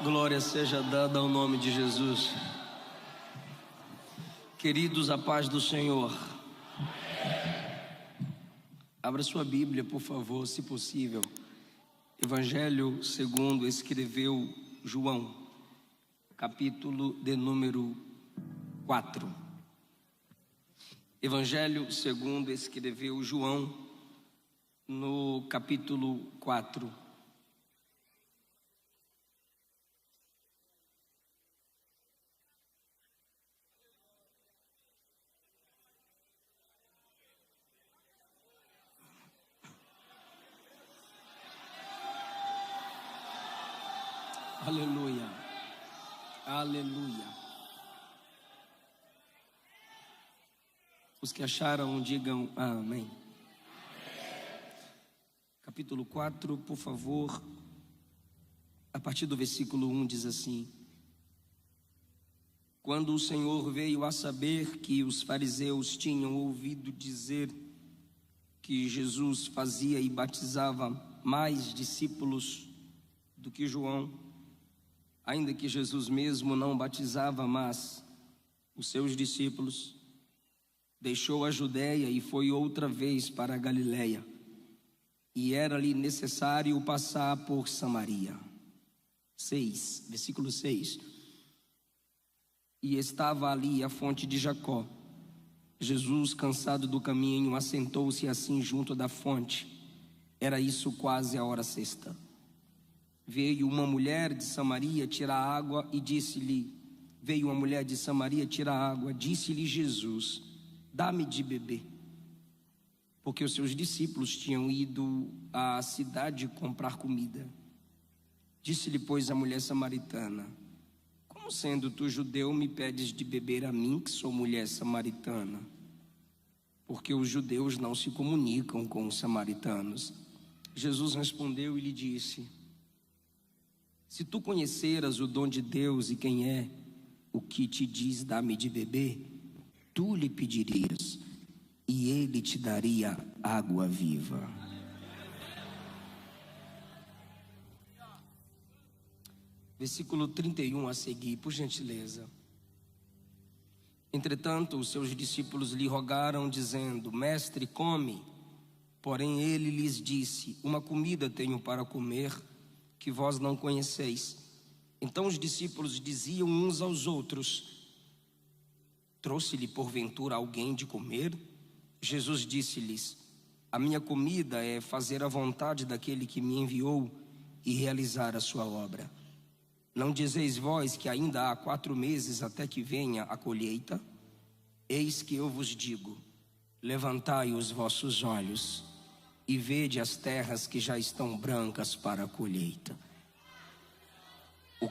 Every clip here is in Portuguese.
Glória seja dada ao nome de Jesus. Queridos, a paz do Senhor. Abra sua Bíblia, por favor, se possível. Evangelho segundo escreveu João, capítulo de número 4. Evangelho segundo escreveu João, no capítulo 4. Aleluia, aleluia. Os que acharam, digam amém. Capítulo 4, por favor, a partir do versículo 1 diz assim: Quando o Senhor veio a saber que os fariseus tinham ouvido dizer que Jesus fazia e batizava mais discípulos do que João, ainda que Jesus mesmo não batizava, mas os seus discípulos, deixou a Judéia e foi outra vez para a Galiléia, e era-lhe necessário passar por Samaria. Versículo 6. E estava ali a fonte de Jacó. Jesus, cansado do caminho, assentou-se assim junto da fonte. Era isso quase a hora sexta. Veio uma mulher de Samaria tirar água e disse-lhe, disse-lhe Jesus, dá-me de beber. Porque os seus discípulos tinham ido à cidade comprar comida. Disse-lhe, pois, a mulher samaritana, como sendo tu judeu me pedes de beber a mim, que sou mulher samaritana? Porque os judeus não se comunicam com os samaritanos. Jesus respondeu e lhe disse, se tu conheceras o dom de Deus e quem é o que te diz dá-me de beber, tu lhe pedirias e ele te daria água viva. Versículo 31 a seguir, por gentileza. Entretanto, os seus discípulos lhe rogaram, dizendo, mestre, come. Porém ele lhes disse, uma comida tenho para comer, que vós não conheceis. Então os discípulos diziam uns aos outros, trouxe-lhe porventura alguém de comer? Jesus disse-lhes, a minha comida é fazer a vontade daquele que me enviou e realizar a sua obra. Não dizeis vós que ainda há 4 meses até que venha a colheita? Eis que eu vos digo, levantai os vossos olhos e vede as terras que já estão brancas para a colheita. O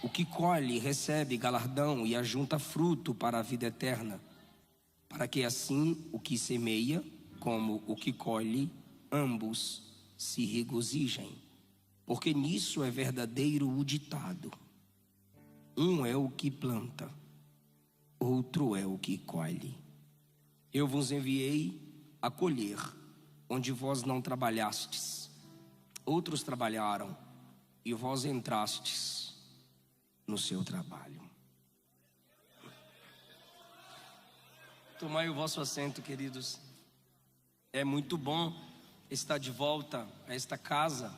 que colhe recebe galardão e ajunta fruto para a vida eterna, para que assim o que semeia como o que colhe, ambos se regozijem. Porque nisso é verdadeiro o ditado, um é o que planta, outro é o que colhe. Eu vos enviei a colher onde vós não trabalhastes, outros trabalharam, e vós entrastes no seu trabalho. Tomai o vosso assento, queridos. É muito bom estar de volta a esta casa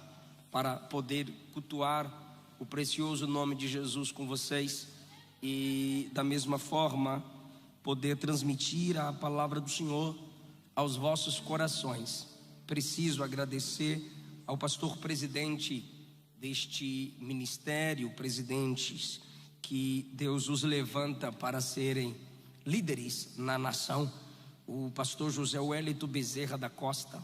para poder cultuar o precioso nome de Jesus com vocês e da mesma forma poder transmitir a palavra do Senhor aos vossos corações. Preciso agradecer ao pastor presidente deste ministério, presidentes que Deus os levanta para serem líderes na nação, o pastor José Wellington Bezerra da Costa,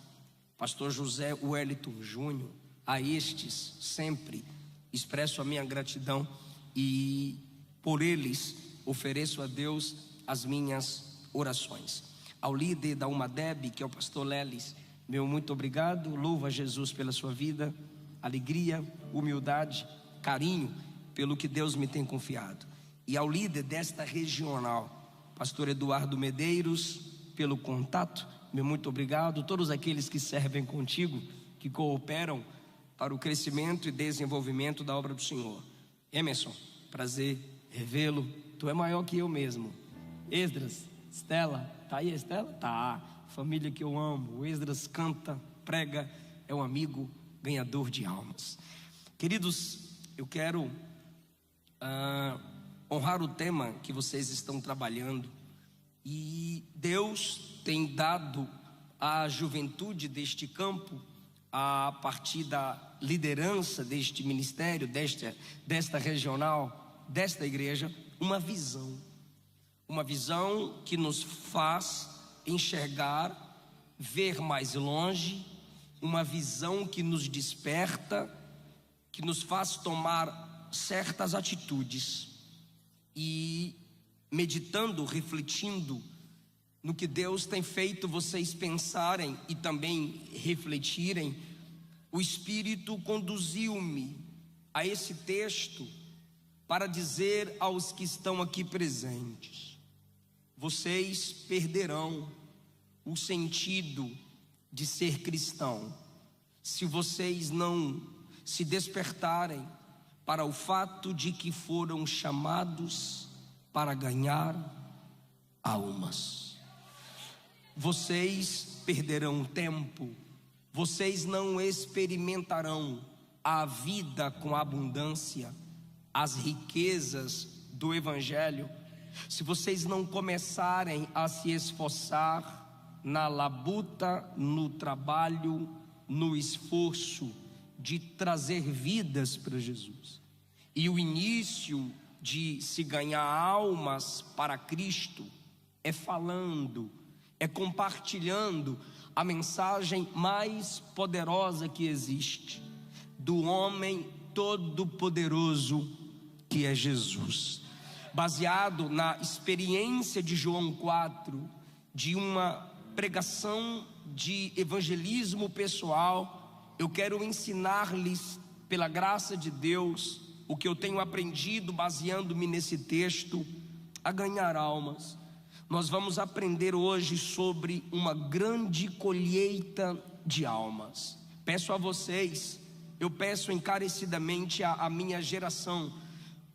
pastor José Wellington Júnior. A estes sempre expresso a minha gratidão e por eles ofereço a Deus as minhas orações. Ao líder da UMADEB, que é o pastor Lelis, meu muito obrigado, louvo a Jesus pela sua vida, alegria, humildade, carinho pelo que Deus me tem confiado. E ao líder desta regional, pastor Eduardo Medeiros, pelo contato, meu muito obrigado. Todos aqueles que servem contigo, que cooperam para o crescimento e desenvolvimento da obra do Senhor. Emerson, prazer revê-lo. Tu é maior que eu mesmo. Esdras, Estela, tá aí a Estela? Tá. Família que eu amo. O Esdras canta, prega, é um amigo ganhador de almas. Queridos, eu quero honrar o tema que vocês estão trabalhando. E Deus tem dado à juventude deste campo, a partir da liderança deste ministério, desta regional, desta igreja, uma visão que nos faz enxergar, ver mais longe, uma visão que nos desperta, que nos faz tomar certas atitudes. E meditando, refletindo no que Deus tem feito vocês pensarem e também refletirem, o Espírito conduziu-me a esse texto para dizer aos que estão aqui presentes: vocês perderão o sentido de ser cristão se vocês não se despertarem para o fato de que foram chamados para ganhar almas. Vocês perderão tempo, vocês não experimentarão a vida com abundância, as riquezas do Evangelho, se vocês não começarem a se esforçar na labuta, no trabalho, no esforço de trazer vidas para Jesus. E o início de se ganhar almas para Cristo é falando, é compartilhando a mensagem mais poderosa que existe, do homem todo-poderoso que é Jesus. Baseado na experiência de João 4, de uma pregação de evangelismo pessoal, eu quero ensinar-lhes, pela graça de Deus, o que eu tenho aprendido baseando-me nesse texto, a ganhar almas. Nós vamos aprender hoje sobre uma grande colheita de almas. Peço a vocês, eu peço encarecidamente à minha geração,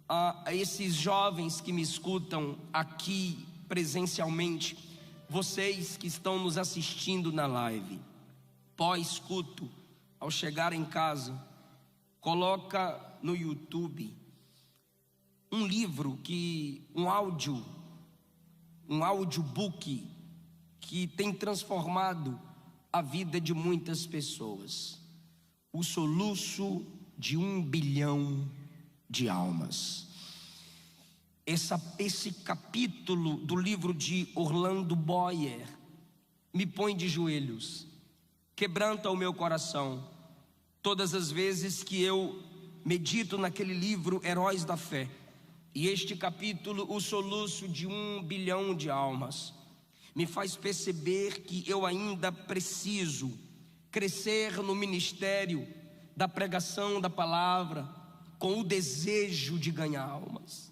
a esses jovens que me escutam aqui presencialmente, vocês que estão nos assistindo na live, pós-culto, ao chegar em casa, coloca no YouTube um livro, um audiobook que tem transformado a vida de muitas pessoas. O Soluço de 1 bilhão de almas. Esse capítulo do livro de Orlando Boyer me põe de joelhos, quebranta o meu coração todas as vezes que eu medito naquele livro, Heróis da Fé. E este capítulo, O Soluço de 1 bilhão de almas, me faz perceber que eu ainda preciso crescer no ministério da pregação da palavra, com o desejo de ganhar almas,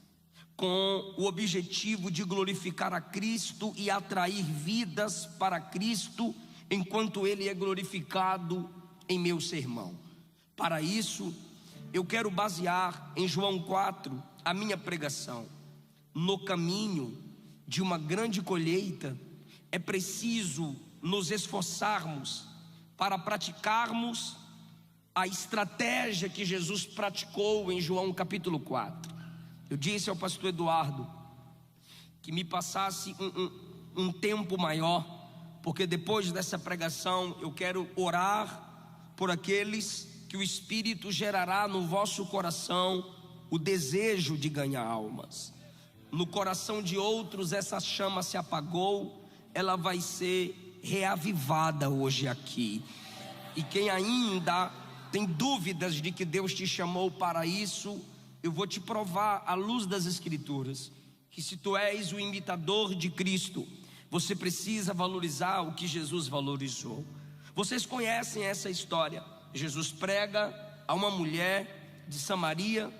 com o objetivo de glorificar a Cristo e atrair vidas para Cristo, enquanto Ele é glorificado em meu sermão. Para isso, eu quero basear em João 4 a minha pregação. No caminho de uma grande colheita, é preciso nos esforçarmos para praticarmos a estratégia que Jesus praticou em João capítulo 4. Eu disse ao pastor Eduardo que me passasse um tempo maior, porque depois dessa pregação eu quero orar por aqueles que o Espírito gerará no vosso coração o desejo de ganhar almas. No coração de outros essa chama se apagou, ela vai ser reavivada hoje aqui. E quem ainda tem dúvidas de que Deus te chamou para isso, eu vou te provar à luz das Escrituras que se tu és o imitador de Cristo, você precisa valorizar o que Jesus valorizou. Vocês conhecem essa história. Jesus prega a uma mulher de Samaria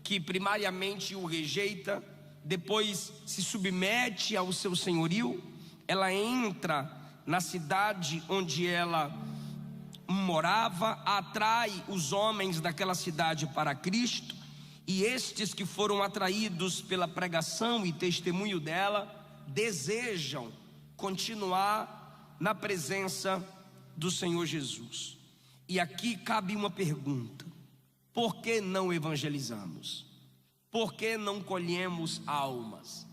que primariamente o rejeita, depois se submete ao seu senhorio. Ela entra na cidade onde ela morava, atrai os homens daquela cidade para Cristo, E estes que foram atraídos pela pregação e testemunho dela, desejam continuar na presença do Senhor Jesus. E aqui cabe uma pergunta: por que não evangelizamos? Por que não colhemos almas?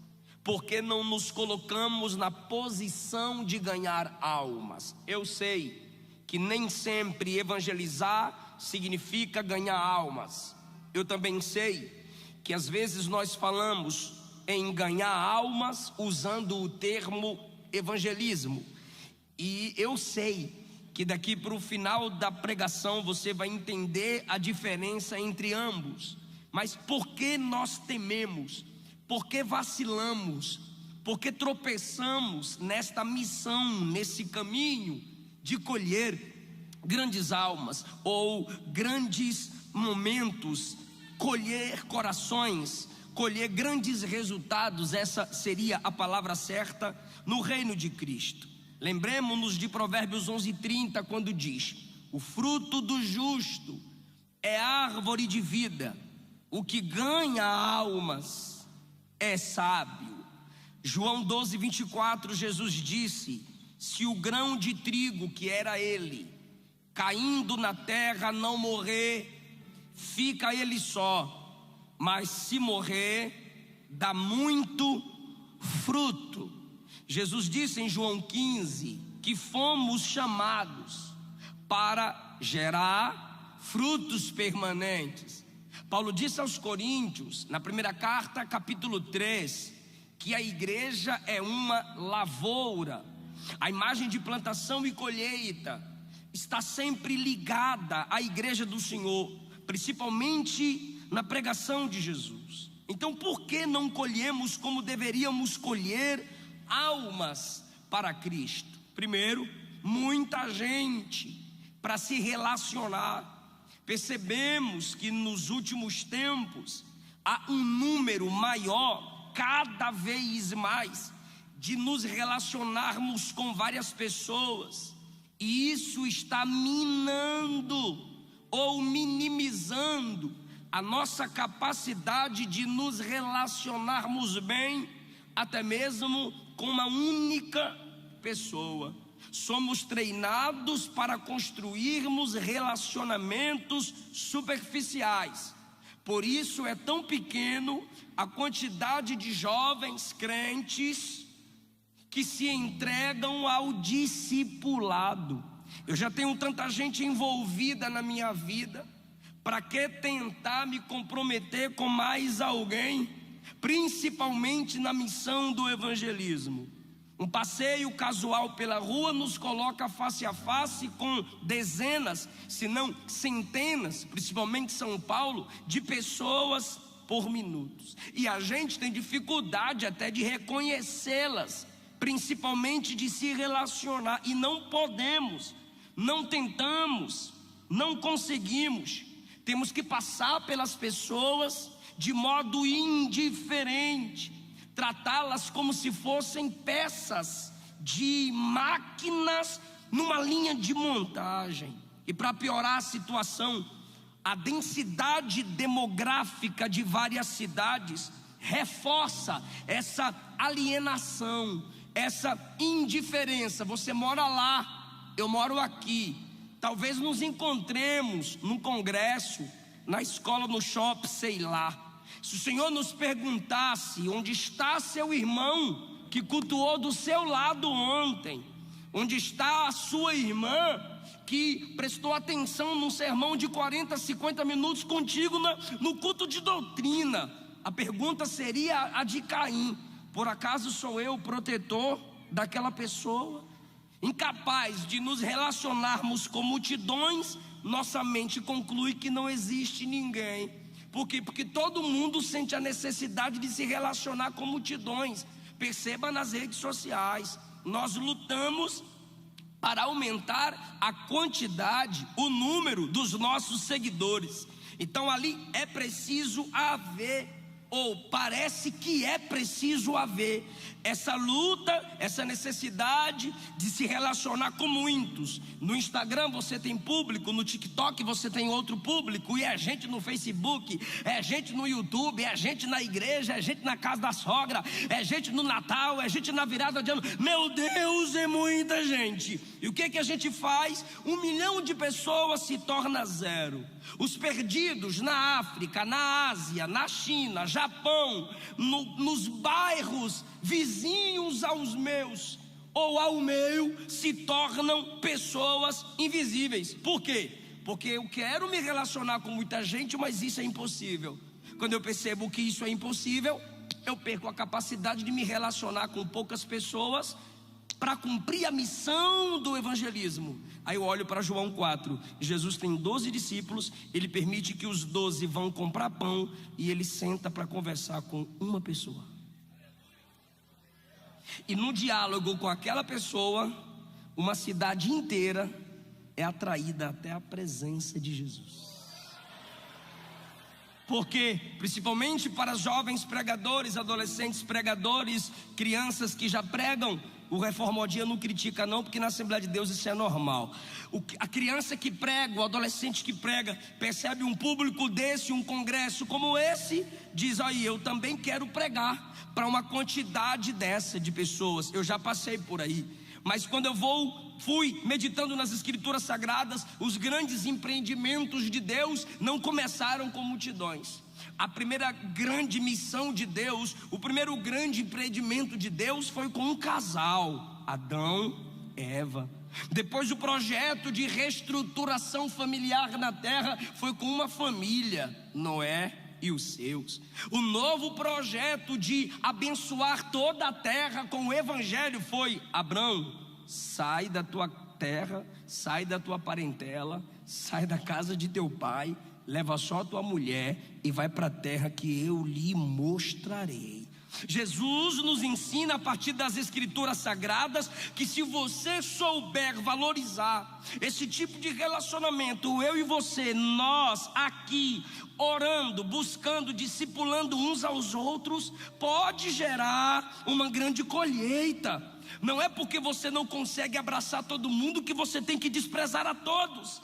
Por que não nos colocamos na posição de ganhar almas? Eu sei que nem sempre evangelizar significa ganhar almas. Eu também sei que às vezes nós falamos em ganhar almas usando o termo evangelismo. E eu sei que daqui para o final da pregação você vai entender a diferença entre ambos. Mas por que nós tememos? Por que vacilamos? Por que tropeçamos nesta missão, nesse caminho de colher grandes almas ou grandes momentos, colher corações, colher grandes resultados? Essa seria a palavra certa no reino de Cristo. Lembremos-nos de Provérbios 11:30, quando diz: o fruto do justo é árvore de vida, o que ganha almas é sábio. João 12:24, Jesus disse: se o grão de trigo, que era ele, caindo na terra não morrer, fica ele só, mas se morrer, dá muito fruto. Jesus disse em João 15 que fomos chamados para gerar frutos permanentes. Paulo disse aos Coríntios, na primeira carta, capítulo 3, que a igreja é uma lavoura. A imagem de plantação e colheita está sempre ligada à igreja do Senhor, principalmente na pregação de Jesus. Então, por que não colhemos como deveríamos colher almas para Cristo? Primeiro, muita gente para se relacionar. Percebemos que nos últimos tempos há um número maior, cada vez mais, de nos relacionarmos com várias pessoas, e isso está minando ou minimizando a nossa capacidade de nos relacionarmos bem, até mesmo com uma única pessoa. Somos treinados para construirmos relacionamentos superficiais. Por isso é tão pequeno a quantidade de jovens crentes que se entregam ao discipulado. Eu já tenho tanta gente envolvida na minha vida, para que tentar me comprometer com mais alguém, principalmente na missão do evangelismo? Um passeio casual pela rua nos coloca face a face com dezenas, se não centenas, principalmente em São Paulo, de pessoas por minutos. E a gente tem dificuldade até de reconhecê-las, principalmente de se relacionar. E não podemos, não tentamos, não conseguimos. Temos que passar pelas pessoas de modo indiferente, tratá-las como se fossem peças de máquinas numa linha de montagem. E para piorar a situação, a densidade demográfica de várias cidades reforça essa alienação, essa indiferença. Você mora lá, eu moro aqui. Talvez nos encontremos num congresso, na escola, no shopping, sei lá. Se o Senhor nos perguntasse: onde está seu irmão que cultuou do seu lado ontem? Onde está a sua irmã que prestou atenção num sermão de 40, 50 minutos contigo no culto de doutrina? A pergunta seria a de Caim: por acaso sou eu o protetor daquela pessoa? Incapaz de nos relacionarmos com multidões, nossa mente conclui que não existe ninguém. Por quê? Porque todo mundo sente a necessidade de se relacionar com multidões. Perceba nas redes sociais, nós lutamos para aumentar a quantidade, o número dos nossos seguidores. Então ali é preciso haver ou parece que é preciso haver essa luta, essa necessidade de se relacionar com muitos. No Instagram você tem público, no TikTok você tem outro público, e é gente no Facebook, é gente no YouTube, é gente na igreja, é gente na casa da sogra, é gente no Natal, é gente na virada de ano. Meu Deus, é muita gente. E o que a gente faz? 1 milhão de pessoas se torna zero. Os perdidos na África, na Ásia, na China, Japão, nos bairros vizinhos aos meus ou ao meu, se tornam pessoas invisíveis. Por quê? Porque eu quero me relacionar com muita gente, mas isso é impossível. Quando eu percebo que isso é impossível, eu perco a capacidade de me relacionar com poucas pessoas para cumprir a missão do evangelismo. Aí eu olho para João 4, Jesus tem 12 discípulos, ele permite que os 12 vão comprar pão, e ele senta para conversar com uma pessoa. E no diálogo com aquela pessoa, uma cidade inteira é atraída até a presença de Jesus. Porque, principalmente para jovens pregadores, adolescentes pregadores, crianças que já pregam, o Reforma Dia não critica não, porque na Assembleia de Deus isso é normal. A criança que prega, o adolescente que prega, percebe um público desse, um congresso como esse, diz: aí, eu também quero pregar para uma quantidade dessa de pessoas. Eu já passei por aí. Mas quando eu fui meditando nas Escrituras Sagradas, os grandes empreendimentos de Deus não começaram com multidões. A primeira grande missão de Deus, o primeiro grande empreendimento de Deus foi com um casal, Adão e Eva. Depois o projeto de reestruturação familiar na terra foi com uma família, Noé e os seus. O novo projeto de abençoar toda a terra com o evangelho foi: Abrão, sai da tua terra, sai da tua parentela, sai da casa de teu pai, leva só tua mulher e vai para a terra que eu lhe mostrarei. Jesus nos ensina a partir das Escrituras Sagradas que se você souber valorizar esse tipo de relacionamento, eu e você, nós aqui orando, buscando, discipulando uns aos outros, pode gerar uma grande colheita. Não é porque você não consegue abraçar todo mundo que você tem que desprezar a todos.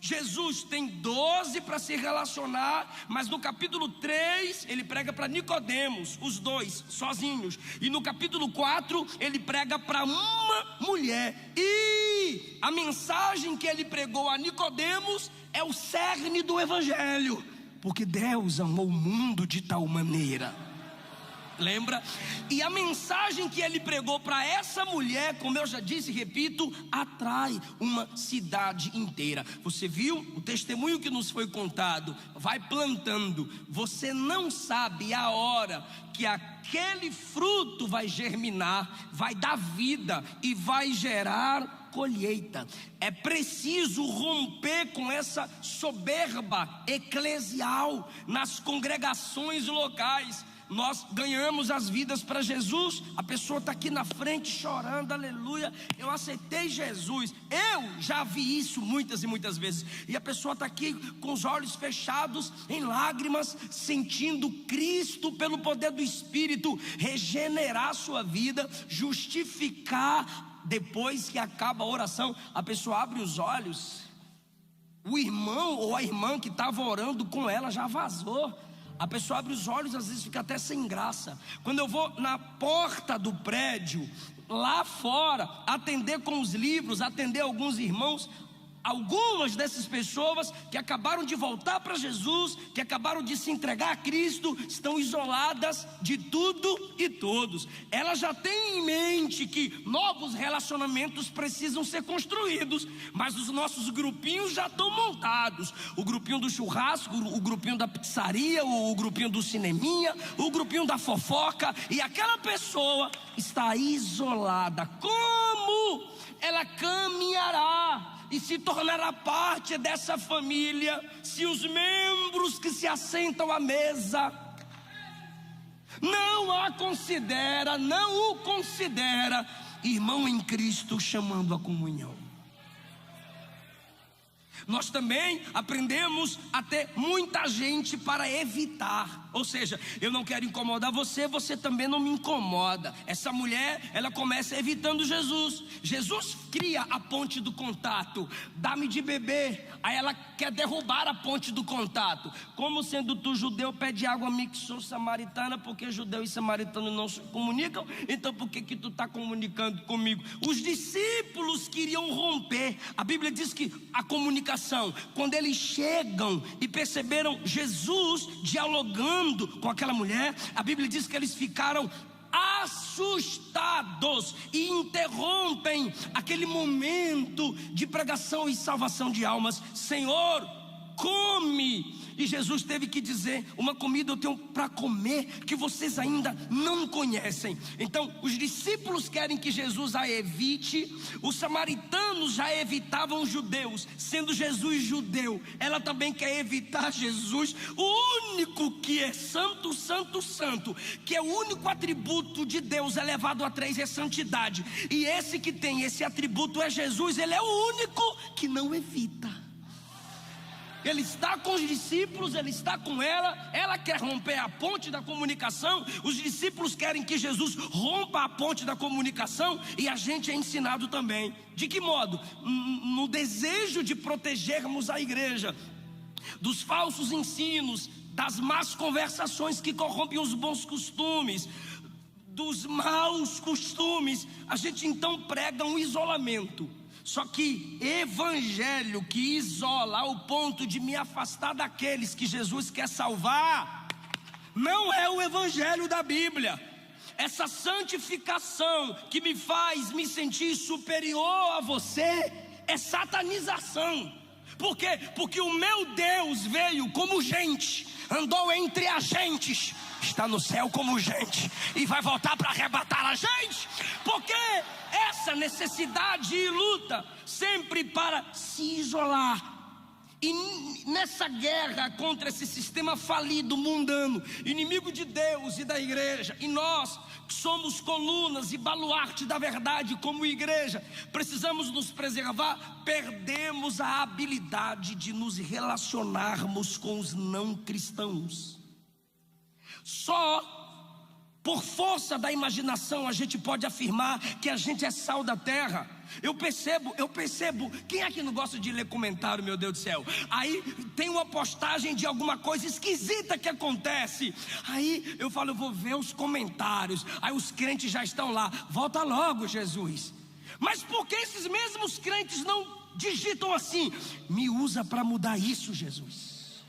Jesus tem 12 para se relacionar, mas no capítulo 3 ele prega para Nicodemos, os dois sozinhos, e no capítulo 4 ele prega para uma mulher, e a mensagem que ele pregou a Nicodemos é o cerne do evangelho, porque Deus amou o mundo de tal maneira. Lembra? E a mensagem que ele pregou para essa mulher, como eu já disse e repito, atrai uma cidade inteira. Você viu o testemunho que nos foi contado? Vai plantando. Você não sabe a hora que aquele fruto vai germinar, vai dar vida e vai gerar colheita. É preciso romper com essa soberba eclesial nas congregações locais. Nós ganhamos as vidas para Jesus, a pessoa está aqui na frente chorando, aleluia, eu aceitei Jesus. Eu já vi isso muitas e muitas vezes, e a pessoa está aqui com os olhos fechados, em lágrimas, sentindo Cristo pelo poder do Espírito regenerar a sua vida, justificar. Depois que acaba a oração, a pessoa abre os olhos, o irmão ou a irmã que estava orando com ela já vazou. A pessoa abre os olhos, às vezes fica até sem graça. Quando eu vou na porta do prédio, lá fora, atender com os livros, atender alguns irmãos, algumas dessas pessoas que acabaram de voltar para Jesus, que acabaram de se entregar a Cristo, estão isoladas de tudo e todos. Elas já têm em mente que novos relacionamentos precisam ser construídos, mas os nossos grupinhos já estão montados. O grupinho do churrasco, o grupinho da pizzaria, o grupinho do cineminha, o grupinho da fofoca, e aquela pessoa está isolada. Como ela caminhará e se tornará parte dessa família se os membros que se assentam à mesa não o considera irmão em Cristo, chamando a comunhão? nós também aprendemos a ter muita gente para evitar. Ou seja, eu não quero incomodar você, você também não me incomoda. Essa mulher, ela começa evitando Jesus. Jesus cria a ponte do contato. Dá-me de beber. Aí ela quer derrubar a ponte do contato. Como sendo tu judeu, pede água a mim que sou samaritana, porque judeu e samaritano não se comunicam. Então por que tu está comunicando comigo? Os discípulos queriam romper. A Bíblia diz que a comunicação, quando eles chegam e perceberam Jesus dialogando com aquela mulher, a Bíblia diz que eles ficaram assustados e interrompem aquele momento de pregação e salvação de almas. Senhor, come. E Jesus teve que dizer: uma comida eu tenho para comer que vocês ainda não conhecem. Então os discípulos querem que Jesus a evite. Os samaritanos já evitavam os judeus. Sendo Jesus judeu, ela também quer evitar Jesus. O único que é santo, santo, santo, que é o único atributo de Deus elevado a 3 é santidade. E esse que tem esse atributo é Jesus. Ele é o único que não evita. Ele está com os discípulos, ele está com ela quer romper a ponte da comunicação. Os discípulos querem que Jesus rompa a ponte da comunicação, e a gente é ensinado também. De que modo? No desejo de protegermos a igreja dos falsos ensinos, das más conversações que corrompem os bons costumes, dos maus costumes, a gente então prega um isolamento. Só que evangelho que isola ao ponto de me afastar daqueles que Jesus quer salvar, não é o evangelho da Bíblia. Essa santificação que me faz me sentir superior a você é satanização. Por quê? Porque o meu Deus veio como gente, andou entre as gentes, está no céu como gente e vai voltar para arrebatar a gente. Porque essa necessidade e luta sempre para se isolar. E nessa guerra contra esse sistema falido, mundano, inimigo de Deus e da igreja, e nós que somos colunas e baluarte da verdade como igreja, precisamos nos preservar. Perdemos a habilidade de nos relacionarmos com os não cristãos. Só por força da imaginação a gente pode afirmar que a gente é sal da terra. Eu percebo, quem é que não gosta de ler comentário, meu Deus do céu? Aí tem uma postagem de alguma coisa esquisita que acontece. Aí eu falo, eu vou ver os comentários. Aí os crentes já estão lá, volta logo Jesus. Mas por que esses mesmos crentes não digitam assim: me usa para mudar isso, Jesus?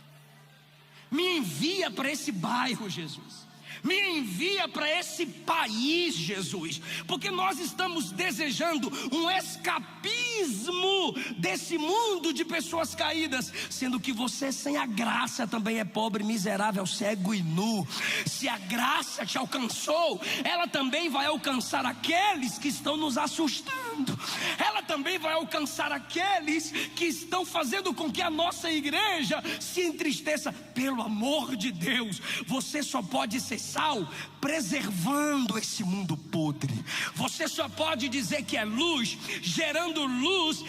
Me envia para esse bairro, Jesus. Me envia para esse país, Jesus, porque nós estamos desejando um escapismo desse mundo de pessoas caídas, sendo que você sem a graça também é pobre, miserável, cego e nu. Se a graça te alcançou, ela também vai alcançar aqueles que estão nos assustando. Ela também vai alcançar aqueles que estão fazendo com que a nossa igreja se entristeça. Pelo amor de Deus, você só pode ser sal preservando esse mundo podre. Você só pode dizer que é luz, gerando luz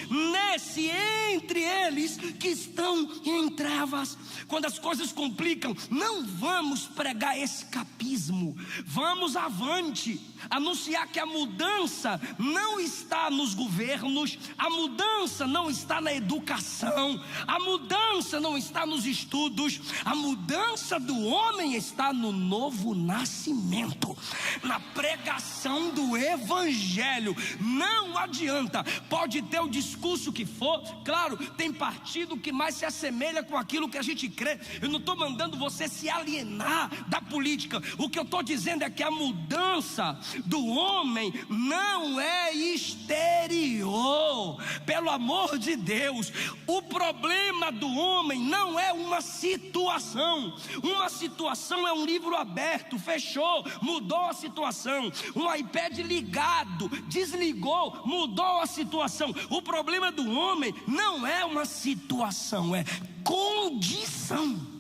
entre eles que estão em trevas. Quando as coisas complicam, não vamos pregar escapismo, vamos avante, anunciar que a mudança não está nos governos, a mudança não está na educação, a mudança não está nos estudos, a mudança do homem está no novo nascimento, na pregação do evangelho. Não adianta, pode ter o discurso que for, claro, tem partido que mais se assemelha com aquilo que a gente crê. Eu não estou mandando você se alienar da política. O que eu estou dizendo é que a mudança do homem não é exterior. Pelo amor de Deus, o problema do homem não é uma situação. Uma situação é um livro aberto, fechou, mudou a situação. Um iPad ligado, desligou, mudou a situação. O problema do homem não é uma situação, é condição.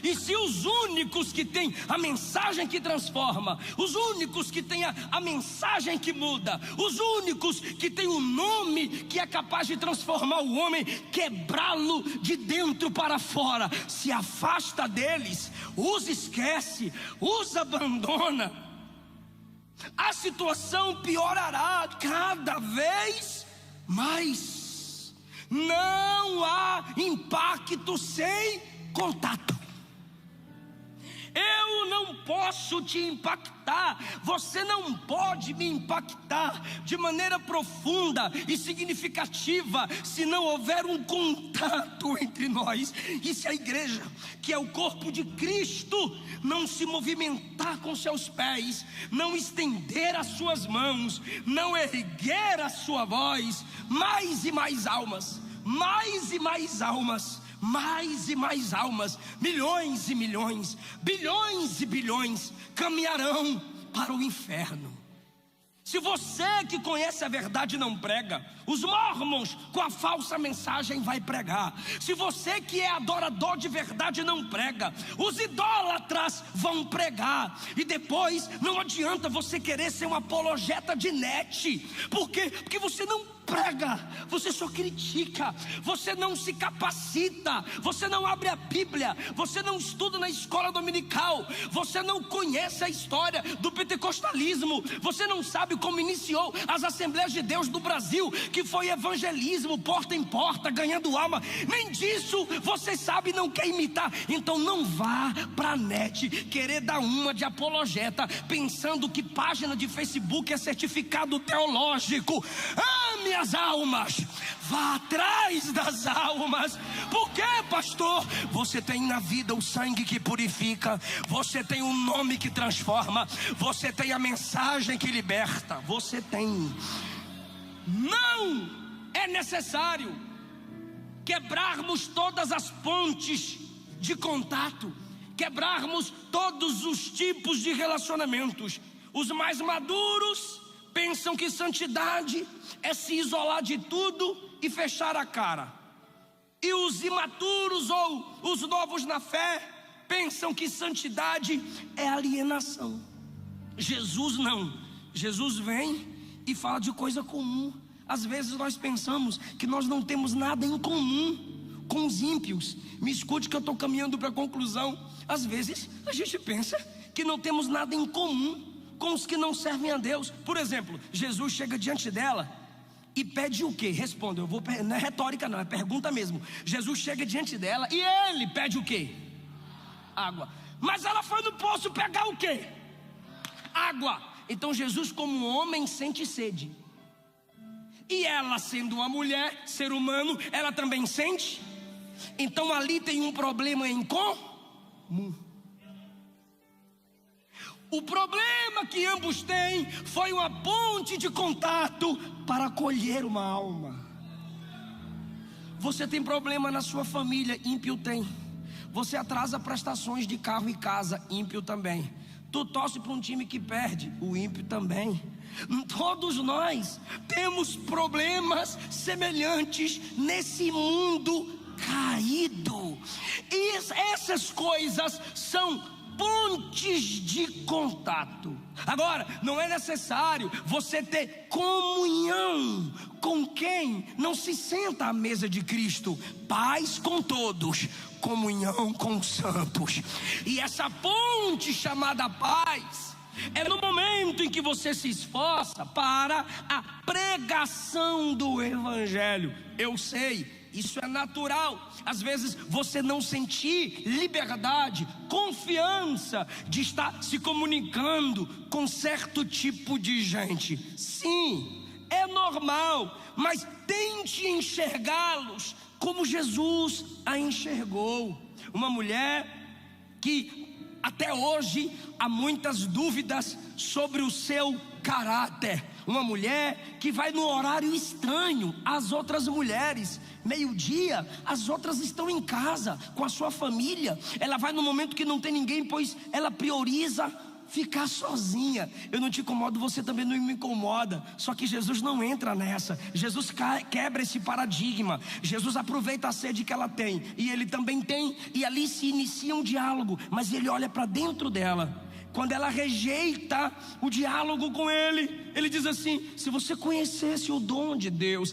E se os únicos que têm a mensagem que transforma, os únicos que têm a mensagem que muda, os únicos que têm o nome que é capaz de transformar o homem, quebrá-lo de dentro para fora, se afasta deles, os esquece, os abandona, a situação piorará cada vez mais. Não há impacto sem contato. Eu não posso te impactar, você não pode me impactar de maneira profunda e significativa se não houver um contato entre nós. E se a igreja, que é o corpo de Cristo, não se movimentar com seus pés, não estender as suas mãos, não erguer a sua voz, mais e mais almas, mais e mais almas, mais e mais almas, milhões e milhões, bilhões e bilhões caminharão para o inferno. Se você que conhece a verdade não prega, os mormons com a falsa mensagem vai pregar. Se você que é adorador de verdade não prega, os idólatras vão pregar. E depois não adianta você querer ser um apologeta de net. Por quê? Porque você não prega, você só critica, você não se capacita, você não abre a Bíblia, você não estuda na escola dominical, você não conhece a história do pentecostalismo, você não sabe como iniciou as Assembleias de Deus do Brasil, que foi evangelismo, porta em porta, ganhando alma. Nem disso você sabe e não quer imitar. Então não vá pra net querer dar uma de apologeta, pensando que página de Facebook é certificado teológico. Ame as almas, vá atrás das almas. Por quê, pastor? Você tem na vida o sangue que purifica, você tem um nome que transforma, você tem a mensagem que liberta, você tem. Não é necessário quebrarmos todas as pontes de contato, quebrarmos todos os tipos de relacionamentos. Os mais maduros pensam que santidade é se isolar de tudo e fechar a cara. E os imaturos ou os novos na fé pensam que santidade é alienação. Jesus não. Jesus vem e fala de coisa comum. Às vezes nós pensamos que nós não temos nada em comum com os ímpios. Me escute que eu estou caminhando para a conclusão. Às vezes a gente pensa que não temos nada em comum com os que não servem a Deus. Por exemplo, Jesus chega diante dela e pede o quê? Responda, não é retórica não, é pergunta mesmo. Jesus chega diante dela e ele pede o quê? Água. Mas ela foi no poço pegar o quê? Água. Então Jesus, como homem, sente sede. E ela, sendo uma mulher, ser humano, ela também sente. Então ali tem um problema em comum. O problema que ambos têm foi uma ponte de contato para acolher uma alma. Você tem problema na sua família, ímpio tem. Você atrasa prestações de carro e casa, ímpio também. Tu torce para um time que perde, o ímpio também. Todos nós temos problemas semelhantes nesse mundo caído. E essas coisas são pontes de contato. Agora, não é necessário você ter comunhão com quem não se senta à mesa de Cristo. Paz com todos, comunhão com os santos. E essa ponte chamada paz é no momento em que você se esforça para a pregação do evangelho. Eu sei, isso é natural. Às vezes você não sentir liberdade, confiança de estar se comunicando com certo tipo de gente. Sim, é normal, mas tente enxergá-los como Jesus a enxergou. Uma mulher que até hoje há muitas dúvidas sobre o seu caráter. Uma mulher que vai no horário estranho às outras mulheres. Meio-dia, as outras estão em casa com a sua família. Ela vai no momento que não tem ninguém, pois ela prioriza ficar sozinha. Eu não te incomodo, você também não me incomoda. Só que Jesus não entra nessa. Jesus quebra esse paradigma. Jesus aproveita a sede que ela tem, e ele também tem, e ali se inicia um diálogo. Mas ele olha para dentro dela. Quando ela rejeita o diálogo com ele, ele diz assim: se você conhecesse o dom de Deus,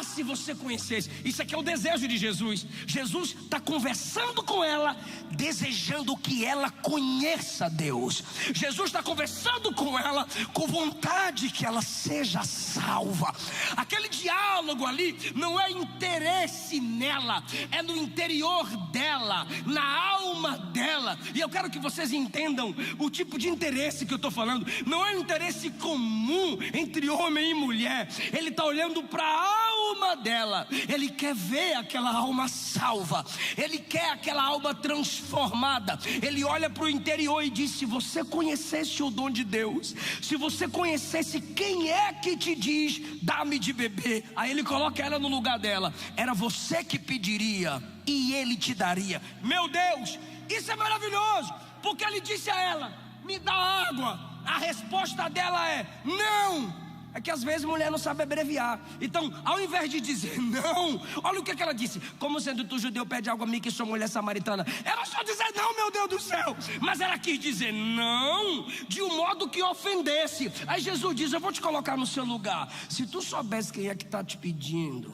se você conhecesse. Isso aqui é o desejo de Jesus. Jesus está conversando com ela, desejando que ela conheça Deus. Jesus está conversando com ela, com vontade que ela seja salva. Aquele diálogo ali não é interesse nela, é no interior dela, na alma dela. E eu quero que vocês entendam o tipo de interesse que eu estou falando. Não é um interesse comum entre homem e mulher. Ele está olhando para a alma dela. Ele quer ver aquela alma salva. Ele quer aquela alma transformada. Ele olha para o interior e diz: se você conhecesse o dom de Deus, se você conhecesse quem é que te diz, dá-me de beber. Aí ele coloca ela no lugar dela. Era você que pediria e ele te daria. Meu Deus, isso é maravilhoso, porque ele disse a ela: me dá água. A resposta dela é não. É que às vezes a mulher não sabe abreviar. Então, ao invés de dizer não, olha o que ela disse: como sendo tu judeu, pede algo a mim que sou mulher samaritana. Ela só dizer não, meu Deus do céu. Mas ela quis dizer não de um modo que ofendesse. Aí Jesus diz: eu vou te colocar no seu lugar. Se tu soubesse quem é que está te pedindo,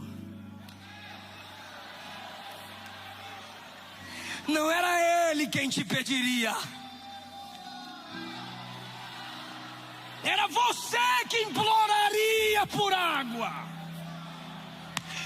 não era ele quem te pediria, era você que imploraria por água.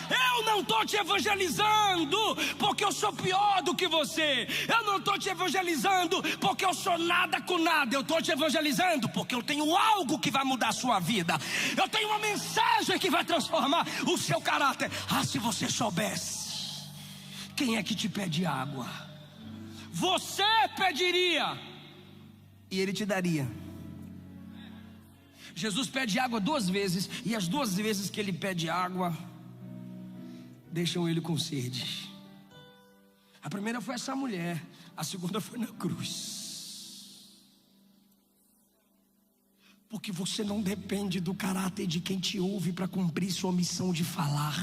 Eu não estou te evangelizando porque eu sou pior do que você. Eu não estou te evangelizando porque eu sou nada com nada. Eu estou te evangelizando porque eu tenho algo que vai mudar a sua vida. Eu tenho uma mensagem que vai transformar o seu caráter. Se você soubesse quem é que te pede água, você pediria e ele te daria. Jesus pede água 2 vezes, e as 2 vezes que ele pede água deixam ele com sede. A primeira foi essa mulher, a segunda foi na cruz. Porque você não depende do caráter de quem te ouve para cumprir sua missão de falar.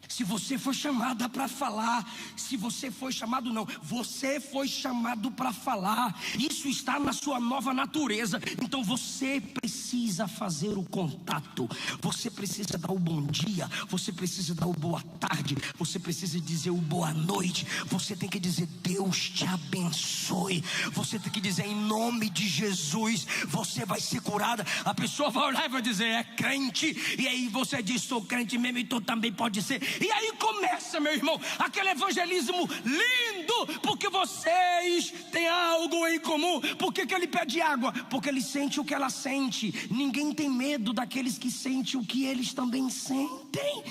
Se você foi chamada para falar, se você foi chamado, não, você foi chamado para falar. Isso está na sua nova natureza. Então você precisa fazer o contato. Você precisa dar o bom dia. Você precisa dar o boa tarde. Você precisa dizer o boa noite. Você tem que dizer: Deus te abençoe. Você tem que dizer: em nome de Jesus você vai ser curada. A pessoa vai olhar e vai dizer: é crente. E aí você diz: sou crente mesmo, então também pode ser. E aí começa, meu irmão, aquele evangelismo lindo, porque vocês têm algo em comum. Por que ele pede água? Porque ele sente o que ela sente. Ninguém tem medo daqueles que sentem o que eles também sentem.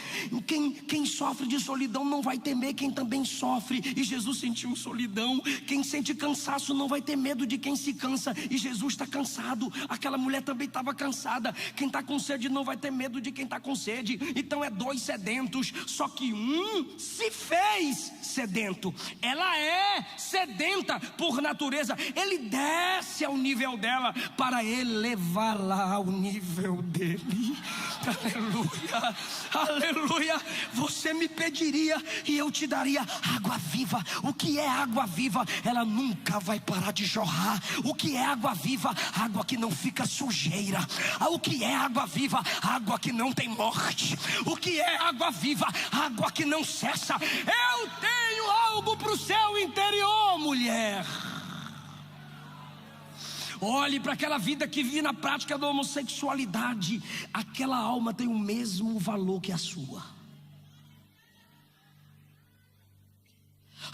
Quem sofre de solidão não vai temer quem também sofre. E Jesus sentiu solidão. Quem sente cansaço não vai ter medo de quem se cansa. E Jesus está cansado. Aquela mulher também estava cansada. Quem está com sede não vai ter medo de quem está com sede. Então é 2 sedentos. Só que um se fez sedento. Ela é sedenta por natureza. Ele desce ao nível dela para elevá-la ao nível dele. Aleluia, aleluia. Você me pediria e eu te daria água viva. O que é água viva? Ela nunca vai parar de jorrar. O que é água viva? Água que não fica sujeira. O que é água viva? Água que não tem morte. O que é água viva? Água que não cessa. Eu tenho algo para o seu interior, mulher. Olhe para aquela vida que vive na prática da homossexualidade. Aquela alma tem o mesmo valor que a sua.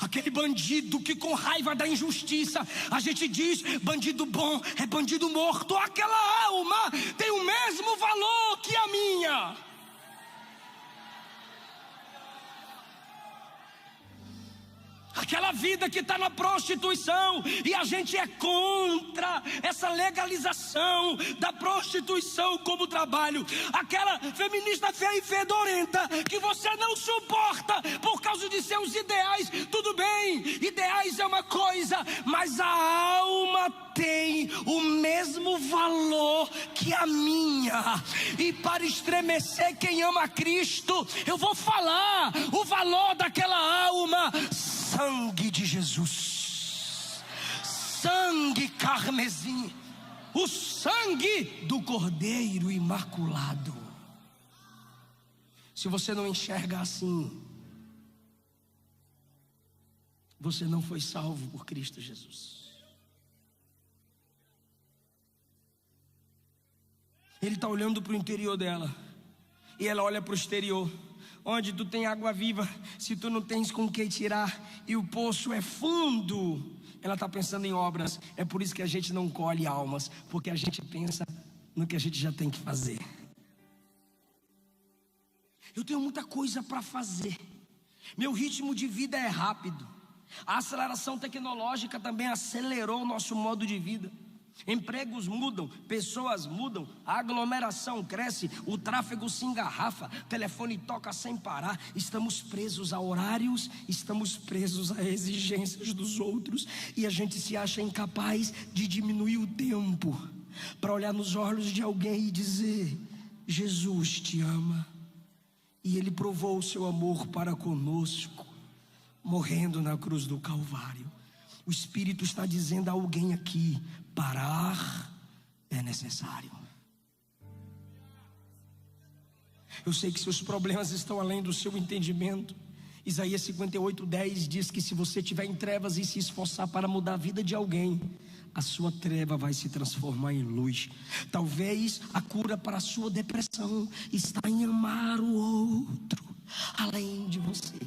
Aquele bandido que com raiva da injustiça a gente diz: bandido bom é bandido morto. Aquela alma tem o mesmo valor que a minha. aquela vida que está na prostituição, e a gente é contra essa legalização da prostituição como trabalho. Aquela feminista feia e fedorenta que você não suporta por causa de seus ideais. Tudo bem, ideais é uma coisa, mas a alma tem o mesmo valor que a minha. E para estremecer quem ama Cristo, eu vou falar o valor daquela alma. Sangue de Jesus, sangue carmesim, o sangue do Cordeiro Imaculado. Se você não enxerga assim, você não foi salvo por Cristo Jesus. Ele está olhando para o interior dela, e ela olha para o exterior. Onde tu tem água viva, se tu não tens com que tirar, e o poço é fundo, ela está pensando em obras. É por isso que a gente não colhe almas, porque a gente pensa no que a gente já tem que fazer. Eu tenho muita coisa para fazer, meu ritmo de vida é rápido, a aceleração tecnológica também acelerou o nosso modo de vida. Empregos mudam, pessoas mudam, a aglomeração cresce, o tráfego se engarrafa, telefone toca sem parar. Estamos presos a horários, estamos presos a exigências dos outros, e a gente se acha incapaz de diminuir o tempo para olhar nos olhos de alguém e dizer: Jesus te ama, e Ele provou o seu amor para conosco, morrendo na cruz do Calvário. O Espírito está dizendo a alguém aqui: parar é necessário. Eu sei que seus problemas estão além do seu entendimento. Isaías 58:10 diz que se você estiver em trevas e se esforçar para mudar a vida de alguém, a sua treva vai se transformar em luz. Talvez a cura para a sua depressão está em amar o outro além de você.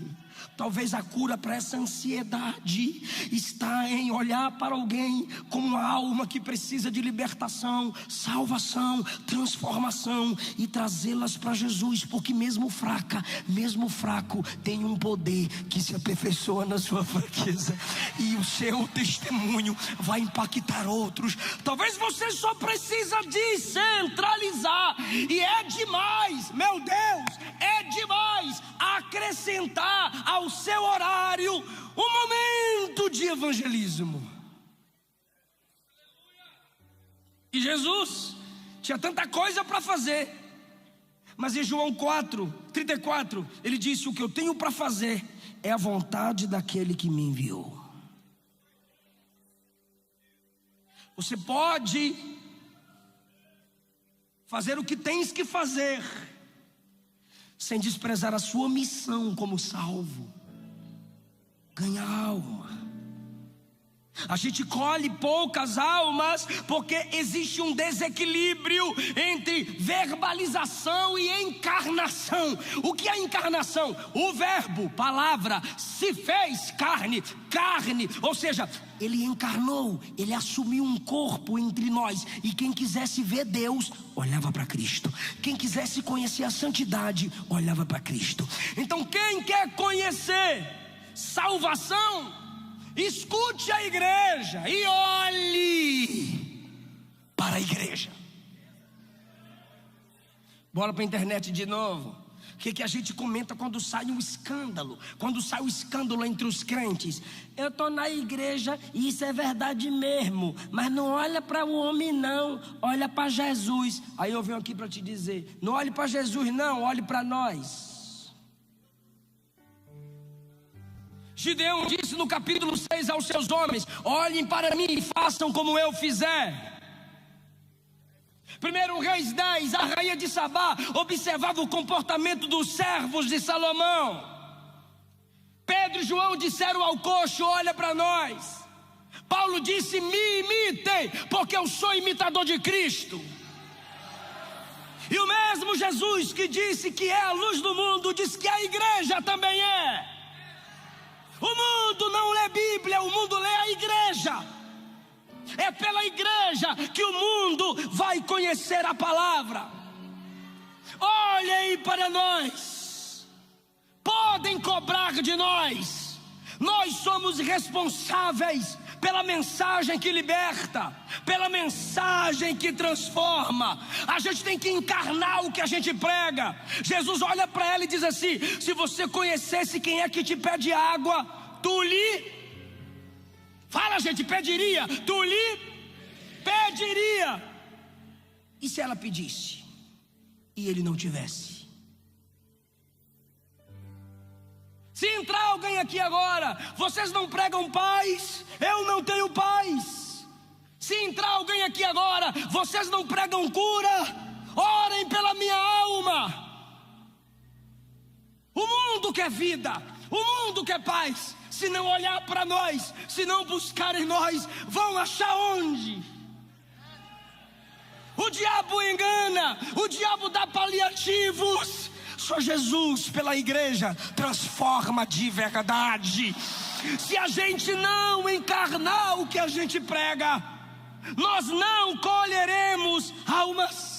Talvez a cura para essa ansiedade está em olhar para alguém como uma alma que precisa de libertação, salvação, transformação, e trazê-las para Jesus, porque mesmo fraco, tem um poder que se aperfeiçoa na sua fraqueza, e o seu testemunho vai impactar outros. Talvez você só precisa descentralizar, e é demais, meu Deus, é demais acrescentar ao seu horário um momento de evangelismo. E Jesus tinha tanta coisa para fazer, mas em João 4:34 ele disse: o que eu tenho para fazer é a vontade daquele que me enviou. Você pode fazer o que tens que fazer sem desprezar a sua missão como salvo: ganhar alma. A gente colhe poucas almas porque existe um desequilíbrio entre verbalização e encarnação. O que é encarnação? O verbo, palavra, se fez carne, ou seja, ele encarnou, ele assumiu um corpo entre nós. E quem quisesse ver Deus, olhava para Cristo. Quem quisesse conhecer a santidade, olhava para Cristo. Então quem quer conhecer salvação, escute a igreja e olhe para a igreja. Bora para a internet de novo. O que a gente comenta quando sai um escândalo? Quando sai um escândalo entre os crentes: eu estou na igreja e isso é verdade mesmo, mas não olha para o homem não, olha para Jesus. Aí eu venho aqui para te dizer: não olhe para Jesus não, olhe para nós. Gideão disse no capítulo 6 aos seus homens: olhem para mim e façam como eu fizer. 1 Reis 10, a rainha de Sabá observava o comportamento dos servos de Salomão. Pedro e João disseram ao coxo: olha para nós. Paulo disse: me imitem, porque eu sou imitador de Cristo. E o mesmo Jesus que disse que é a luz do mundo, diz que a igreja também é. O mundo não lê Bíblia, o mundo lê a igreja. É pela igreja que o mundo vai conhecer a palavra. Olhem para nós. Podem cobrar de nós, Nós somos responsáveis pela mensagem que liberta, pela mensagem que transforma. A gente tem que encarnar o que a gente prega. Jesus olha para ela e diz assim: se você conhecesse quem é que te pede água, tu lhe... Fala, gente, pediria. Tu lhe pediria. E se ela pedisse e ele não tivesse? Se entrar alguém aqui agora, vocês não pregam paz, eu não tenho paz. Se entrar alguém aqui agora, vocês não pregam cura, orem pela minha alma. O mundo quer vida, o mundo quer paz. Se não olhar para nós, se não buscar em nós, vão achar onde? O diabo engana, o diabo dá paliativos. Só Jesus, pela igreja, transforma de verdade. Se a gente não encarnar o que a gente prega, nós não colheremos almas.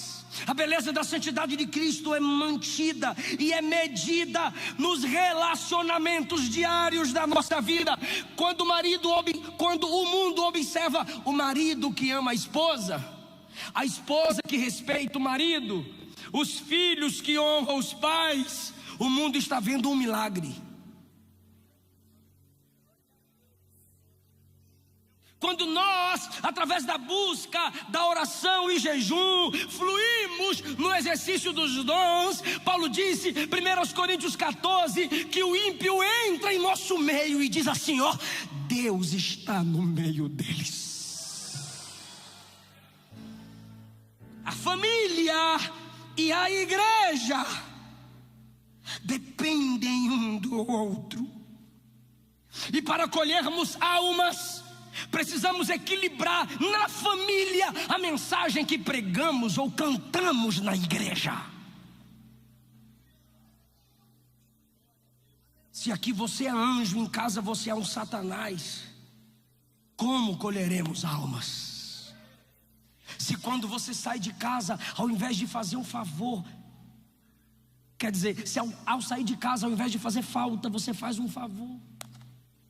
A beleza da santidade de Cristo é mantida e é medida nos relacionamentos diários da nossa vida. Quando o mundo observa o marido que ama a esposa que respeita o marido, os filhos que honram os pais, o mundo está vendo um milagre. Quando nós, através da busca, da oração e jejum, fluímos no exercício dos dons, Paulo disse, 1 Coríntios 14, que o ímpio entra em nosso meio e diz assim: ó, Deus está no meio deles. A família e a igreja dependem um do outro. E para colhermos almas, precisamos equilibrar na família a mensagem que pregamos ou cantamos na igreja. Se aqui você é anjo, em casa você é um satanás, como colheremos almas? Se quando você sai de casa, ao invés de fazer um favor, quer dizer, se ao sair de casa, ao invés de fazer falta, você faz um favor,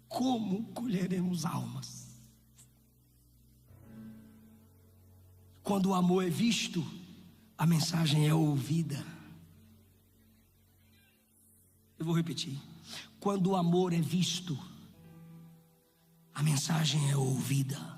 como colheremos almas? Quando o amor é visto, a mensagem é ouvida. Eu vou repetir. Quando o amor é visto, a mensagem é ouvida.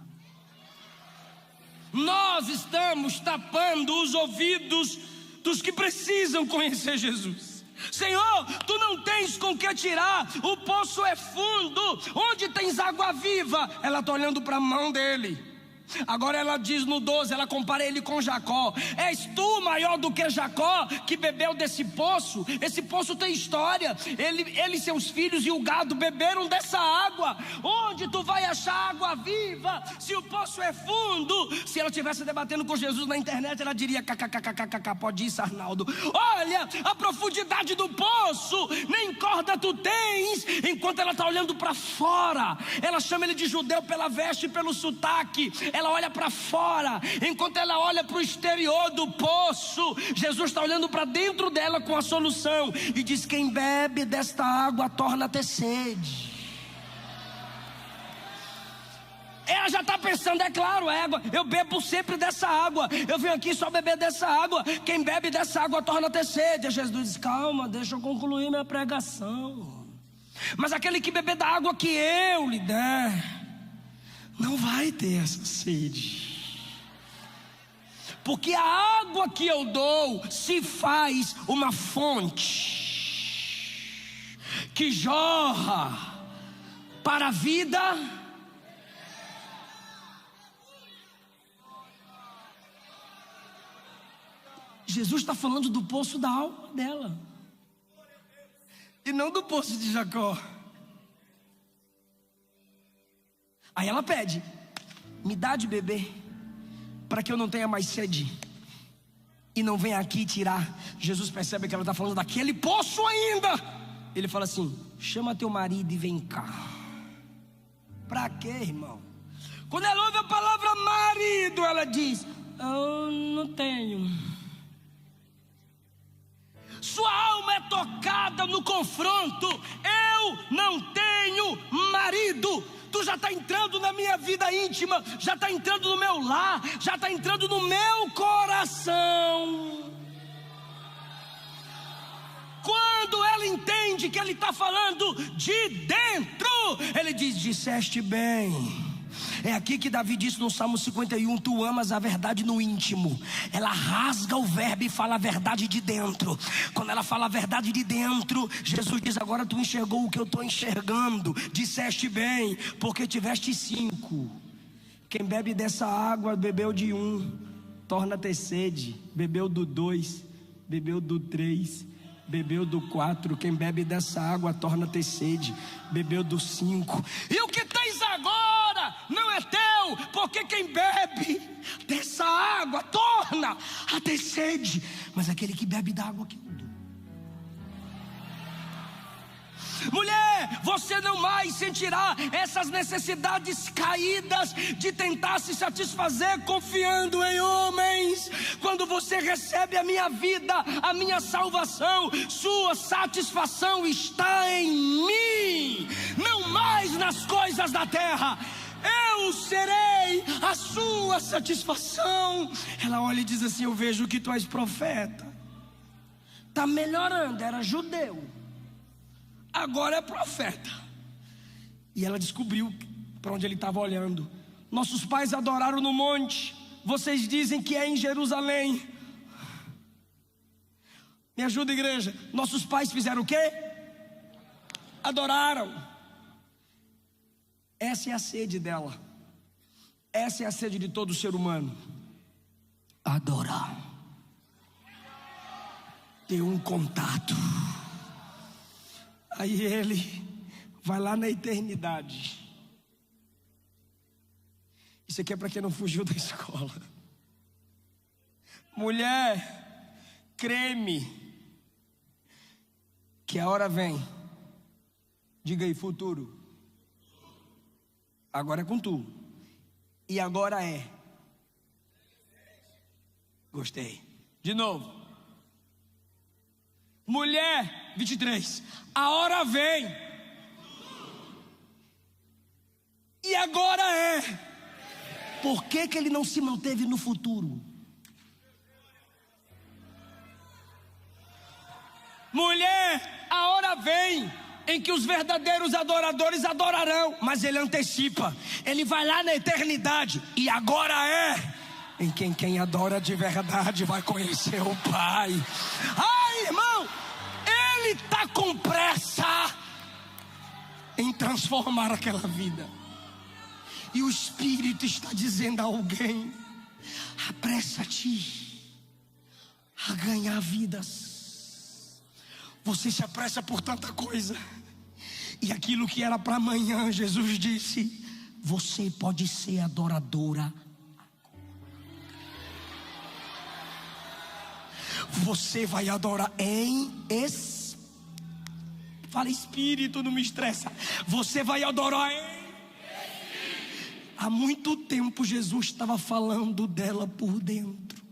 Nós estamos tapando os ouvidos dos que precisam conhecer Jesus. Senhor, tu não tens com que tirar, o poço é fundo, onde tens água viva? Ela está olhando para a mão dele. Agora ela diz no 12, ela compara ele com Jacó: és tu maior do que Jacó, que bebeu desse poço? Esse poço tem história. Ele, seus filhos e o gado beberam dessa água. Onde tu vai achar água viva se o poço é fundo? Se ela estivesse debatendo com Jesus na internet, ela diria: kkkkkk, pode ir, Arnaldo. Olha a profundidade do poço, nem corda tu tens. Enquanto ela está olhando para fora, ela chama ele de judeu pela veste e pelo sotaque. Ela olha para fora, enquanto ela olha para o exterior do poço, Jesus está olhando para dentro dela com a solução e diz: quem bebe desta água torna a ter sede. Ela já está pensando: é claro, água, eu bebo sempre dessa água, eu venho aqui só beber dessa água, quem bebe dessa água torna a ter sede. Jesus diz: calma, deixa eu concluir minha pregação. Mas aquele que beber da água que eu lhe der, não vai ter essa sede, porque a água que eu dou se faz uma fonte que jorra para a vida. Jesus está falando do poço da alma dela, e não do poço de Jacó. Aí ela pede: me dá de beber, para que eu não tenha mais sede e não venha aqui tirar. Jesus percebe que ela está falando daquele poço ainda. Ele fala assim: chama teu marido e vem cá. Para quê, irmão? Quando ela ouve a palavra marido, ela diz: eu não tenho. Sua alma é tocada no confronto. eu não tenho marido. Tu já está entrando na minha vida íntima, já está entrando no meu lar, já está entrando no meu coração. Quando ela entende que ele está falando de dentro, ele diz: disseste bem. É aqui que Davi disse no Salmo 51: tu amas a verdade no íntimo. Ela rasga o verbo e fala a verdade de dentro. Quando ela fala a verdade de dentro, Jesus diz: agora tu enxergou o que eu estou enxergando. Disseste bem, porque tiveste 5. Quem bebe dessa água bebeu de 1, torna a ter sede. Bebeu do 2, bebeu do 3, bebeu do 4. Quem bebe dessa água torna a ter sede. Bebeu do 5. E o que tens agora não é teu, porque quem bebe dessa água torna a ter sede. Mas aquele que bebe da água que eu dou. Mulher, você não mais sentirá essas necessidades caídas de tentar se satisfazer confiando em homens. Quando você recebe a minha vida, a minha salvação, sua satisfação está em mim, não mais nas coisas da terra. Eu serei a sua satisfação. Ela olha e diz assim: eu vejo que tu és profeta. Está melhorando, era judeu, agora é profeta. E ela descobriu para onde ele estava olhando. Nossos pais adoraram no monte, vocês dizem que é em Jerusalém. Me ajuda, igreja. Nossos pais fizeram o quê? Adoraram. Essa é a sede dela. Essa é a sede de todo ser humano. Adorar. Ter um contato. Aí ele vai lá na eternidade. Isso aqui é para quem não fugiu da escola. Mulher, creme que a hora vem. Diga aí, futuro. Agora é com tu. E agora é. Gostei. De novo. Mulher, 23. A hora vem. E agora é. Por que que ele não se manteve no futuro? Mulher, a hora vem em que os verdadeiros adoradores adorarão, mas ele antecipa, ele vai lá na eternidade. E agora é em quem adora de verdade vai conhecer o Pai. Ai, irmão, ele está com pressa em transformar aquela vida. E o Espírito está dizendo a alguém: apressa-te a ganhar vidas. Você se apressa por tanta coisa. E aquilo que era para amanhã, Jesus disse: você pode ser adoradora. Você vai adorar em Fala espírito, não me estressa. Você vai adorar em Há muito tempo Jesus estava falando dela por dentro.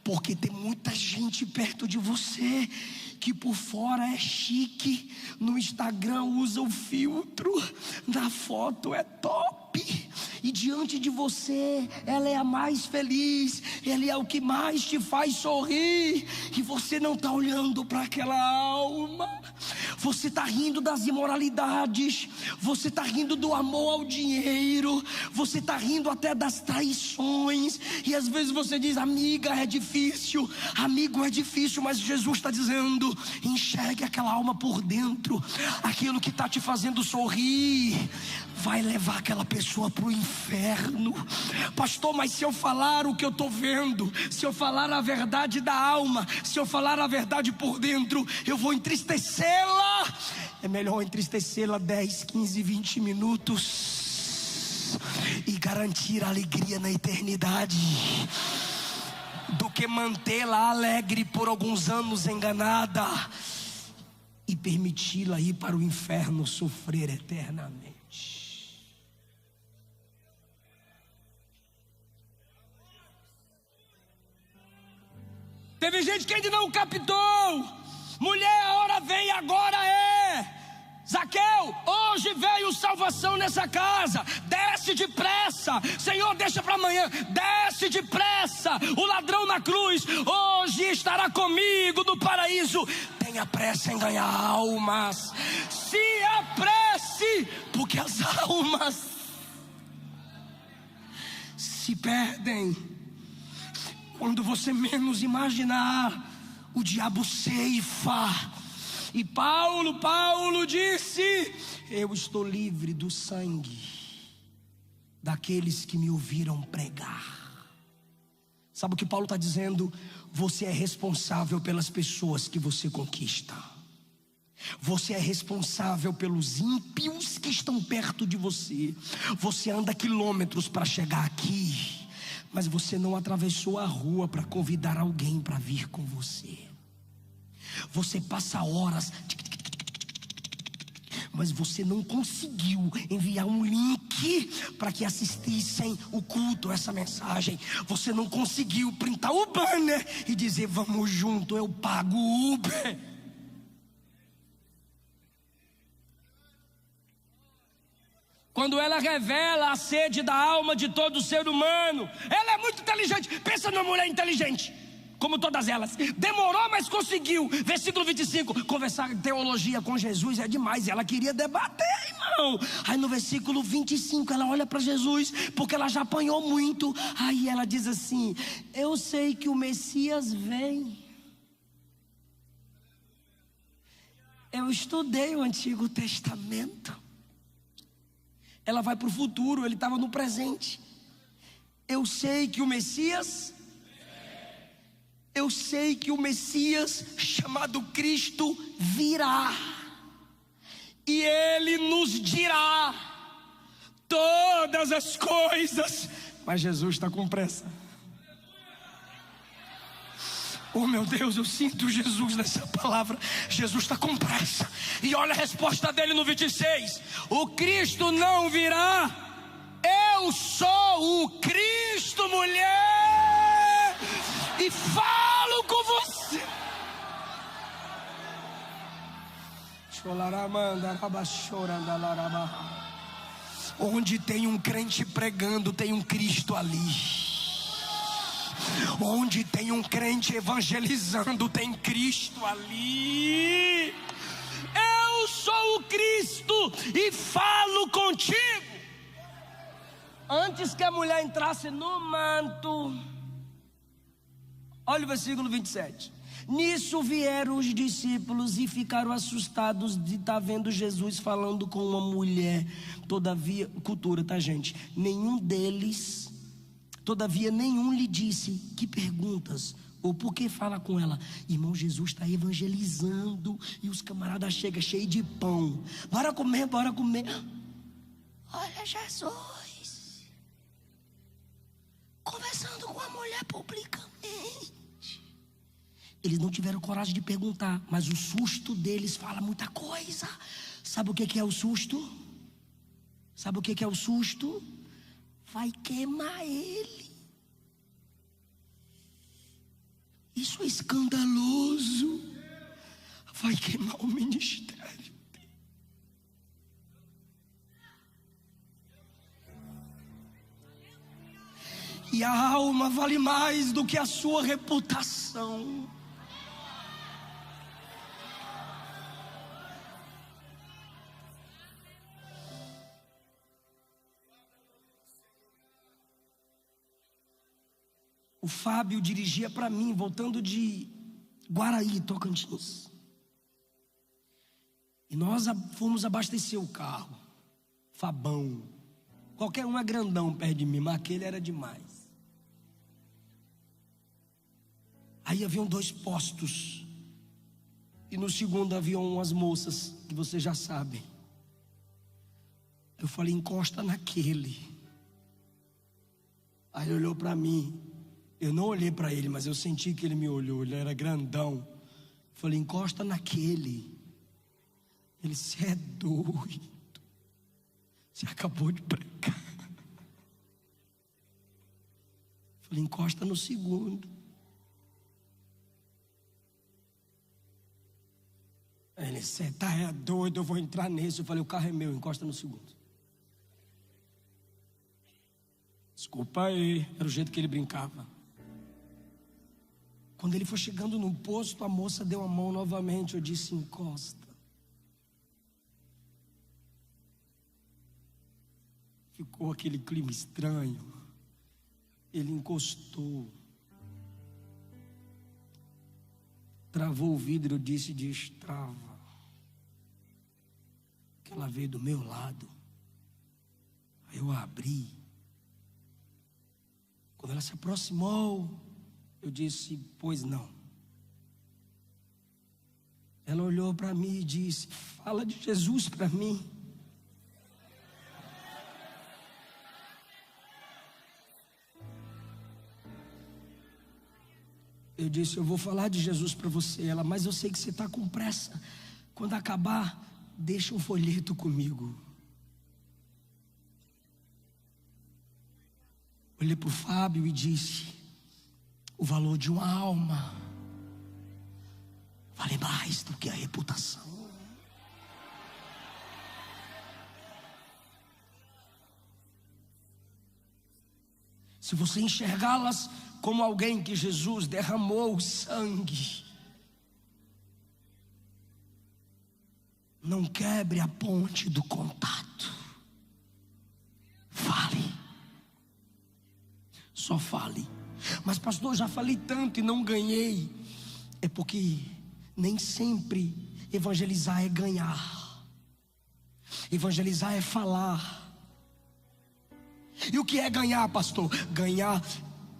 Porque tem muita gente perto de você que por fora é chique, no Instagram usa o filtro, na foto é top, e diante de você ela é a mais feliz, ele é o que mais te faz sorrir, e você não está olhando para aquela alma. Você está rindo das imoralidades, você está rindo do amor ao dinheiro, você está rindo até das traições, e às vezes você diz: amiga, é difícil, amigo, é difícil, mas Jesus está dizendo: enxergue aquela alma por dentro. Aquilo que está te fazendo sorrir vai levar aquela pessoa para o inferno. Pastor, mas se eu falar o que eu estou vendo, se eu falar a verdade da alma, se eu falar a verdade por dentro, eu vou entristecê-la. É melhor entristecê-la 10, 15, 20 minutos e garantir a alegria na eternidade, do que mantê-la alegre por alguns anos enganada e permiti-la ir para o inferno sofrer eternamente. Teve gente que ainda não captou. Mulher, a hora vem, agora é. Zaqueu, hoje veio salvação nessa casa, desce depressa. Senhor, deixa para amanhã, desce depressa. O ladrão na cruz, hoje estará comigo no paraíso. Tenha pressa em ganhar almas, se apresse, porque as almas se perdem. Quando você menos imaginar, o diabo ceifa. E Paulo disse: eu estou livre do sangue daqueles que me ouviram pregar. Sabe o que Paulo está dizendo? Você é responsável pelas pessoas que você conquista. Você é responsável pelos ímpios que estão perto de você. Você anda quilômetros para chegar aqui, mas você não atravessou a rua para convidar alguém para vir com você. Você passa horas, mas você não conseguiu enviar um link para que assistissem o culto, essa mensagem. Você não conseguiu printar o banner e dizer: vamos junto, eu pago o Uber. Quando ela revela a sede da alma de todo ser humano, ela é muito inteligente. Pensa numa mulher inteligente, como todas elas. Demorou, mas conseguiu. Versículo 25, conversar teologia com Jesus é demais. Ela queria debater, irmão. Aí no versículo 25 ela olha para Jesus, porque ela já apanhou muito. Aí ela diz assim: eu sei que o Messias vem. Eu estudei o Antigo Testamento. Ela vai para o futuro, ele estava no presente. Eu sei que o Messias, chamado Cristo, virá, e ele nos dirá todas as coisas. Mas Jesus está com pressa. Oh meu Deus, eu sinto Jesus nessa palavra. Jesus está com pressa. E olha a resposta dele no 26: o Cristo não virá. Eu sou o Cristo, mulher, e falo com você. Onde tem um crente pregando, tem um Cristo ali. Onde tem um crente evangelizando, tem Cristo ali. Eu sou o Cristo e falo contigo. Antes que a mulher entrasse no manto, olha o versículo 27. Nisso vieram os discípulos e ficaram assustados de estar vendo Jesus falando com uma mulher. Todavia, cultura, tá, gente? Todavia nenhum lhe disse: que perguntas? Ou por que fala com ela? Irmão, Jesus está evangelizando e os camaradas chegam cheios de pão. Bora comer, bora comer. Olha Jesus conversando com a mulher publicamente. Eles não tiveram coragem de perguntar, mas o susto deles fala muita coisa. Sabe o que é o susto? Sabe o que é o susto? Vai queimar ele. Isso é escandaloso. Vai queimar o ministério. E a alma vale mais do que a sua reputação. O Fábio dirigia para mim, voltando de Guaraí, Tocantins. E nós fomos abastecer o carro. Fabão. Qualquer um é grandão perto de mim, mas aquele era demais. Aí haviam 2 postos. E no segundo haviam umas moças, que vocês já sabem. Eu falei: encosta naquele. Aí ele olhou para mim. Eu não olhei para ele, mas eu senti que ele me olhou. Ele era grandão. Falei: encosta naquele. Ele: você é doido. Você acabou de pregar. Falei: encosta no segundo. Aí ele: Você tá doido, eu vou entrar nesse. Eu falei, o carro é meu, encosta no segundo. Desculpa aí, era o jeito que ele brincava. Quando ele foi chegando no posto, a moça deu a mão novamente. Eu disse, encosta. Ficou aquele clima estranho. Ele encostou. Travou o vidro, eu disse, destrava. Que ela veio do meu lado. Aí eu abri. Quando ela se aproximou, eu disse, pois não. Ela olhou para mim e disse, fala de Jesus para mim. Eu disse, eu vou falar de Jesus para você. Ela, mas eu sei que você está com pressa. Quando acabar, deixa um folheto comigo. Olhei para o Fábio e disse, o valor de uma alma vale mais do que a reputação. Se você enxergá-las como alguém que Jesus derramou o sangue, não quebre a ponte do contato. Fale. Só fale. Mas pastor, já falei tanto e não ganhei. É porque nem sempre evangelizar é ganhar. Evangelizar é falar. E o que é ganhar, pastor? Ganhar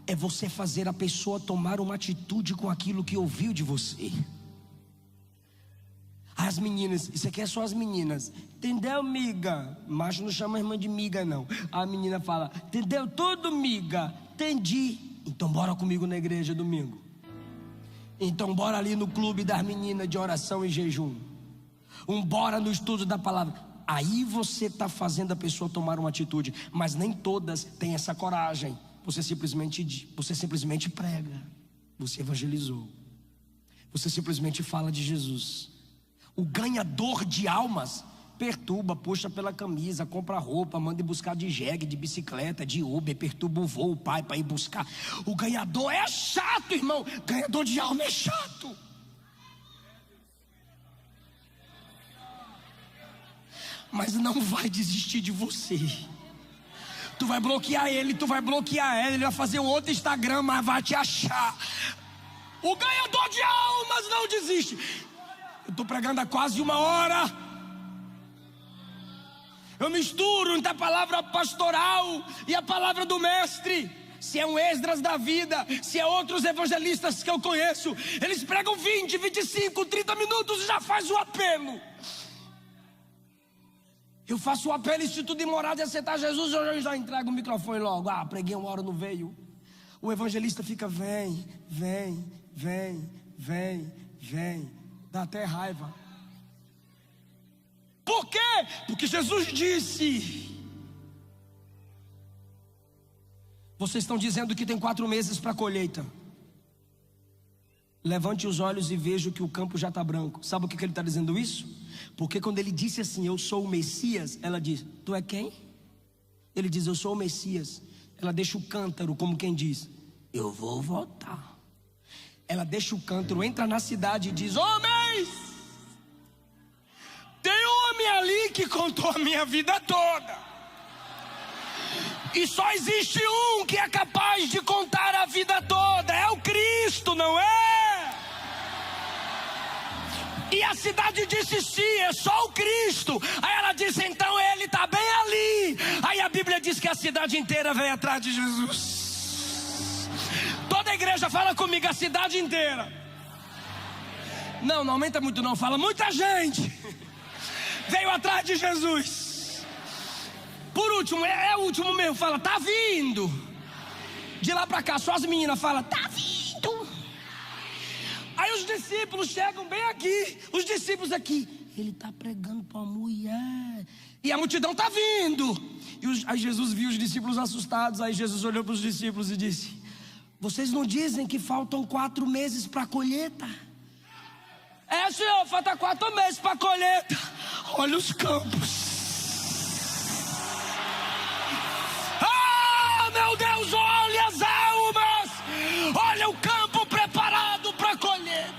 é você fazer a pessoa tomar uma atitude com aquilo que ouviu de você. As meninas, isso aqui é só as meninas. Entendeu, miga? Macho não chama a irmã de miga, não. A menina fala, entendeu tudo, miga? Entendi. Então bora comigo na igreja domingo. Então bora ali no clube das meninas de oração e jejum. Bora no estudo da palavra. Aí você está fazendo a pessoa tomar uma atitude. Mas nem todas têm essa coragem. Você simplesmente prega. Você evangelizou. Você simplesmente fala de Jesus. O ganhador de almas perturba, puxa pela camisa, compra roupa, manda ir buscar de jegue, de bicicleta, de Uber, perturba o voo, o pai para ir buscar. O ganhador é chato, irmão. Ganhador de alma é chato. Mas não vai desistir de você. Tu vai bloquear ele, tu vai bloquear ela, ele vai fazer um outro Instagram, mas vai te achar. O ganhador de almas não desiste. Eu estou pregando há quase 1 hora. Eu misturo entre a palavra pastoral e a palavra do mestre. Se é um Esdras da vida, se é outros evangelistas que eu conheço, eles pregam 20, 25, 30 minutos e já faz o apelo. Eu faço o apelo, instituto de morada e aceitar Jesus, eu já entrego o microfone logo. Preguei 1 hora, não veio. O evangelista fica, vem. Dá até raiva. Por quê? Porque Jesus disse. Vocês estão dizendo que tem 4 meses para a colheita. Levante os olhos e veja que o campo já está branco. Sabe o que ele está dizendo isso? Porque quando ele disse assim, eu sou o Messias, ela diz, tu é quem? Ele diz, eu sou o Messias. Ela deixa o cântaro como quem diz, eu vou voltar. Ela deixa o cântaro, entra na cidade e diz, homens, tem um homem ali que contou a minha vida toda. E só existe um que é capaz de contar a vida toda, é o Cristo, não é? E a cidade disse sim, é só o Cristo. Aí ela disse, então ele está bem ali. Aí a Bíblia diz que a cidade inteira veio atrás de Jesus. Toda a igreja fala comigo, a cidade inteira. Não aumenta muito não, fala muita gente veio atrás de Jesus. Por último, é o último mesmo, fala, tá vindo. De lá para cá, só as meninas falam, tá vindo. Aí os discípulos chegam bem aqui. Os discípulos aqui. Ele está pregando para a mulher. E a multidão está vindo. Aí Jesus viu os discípulos assustados. Aí Jesus olhou para os discípulos e disse, vocês não dizem que faltam 4 meses para a colheita? Senhor, falta 4 meses para a colheita. Olha os campos. Meu Deus, olha as almas. Olha o campo preparado para colher.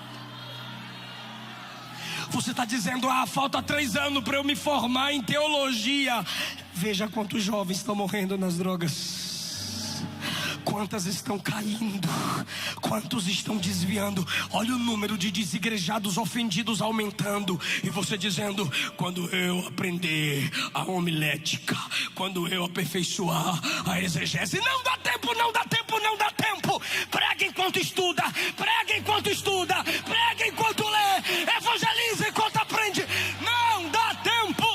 Você está dizendo, falta 3 anos para eu me formar em teologia. Veja quantos jovens estão morrendo nas drogas. Quantas estão caindo, quantos estão desviando. Olha o número de desigrejados ofendidos aumentando. E você dizendo, quando eu aprender a homilética, quando eu aperfeiçoar a exegese. Não dá tempo, não dá tempo, não dá tempo. Prega enquanto estuda, prega enquanto estuda, prega enquanto lê, evangeliza enquanto aprende. Não dá tempo.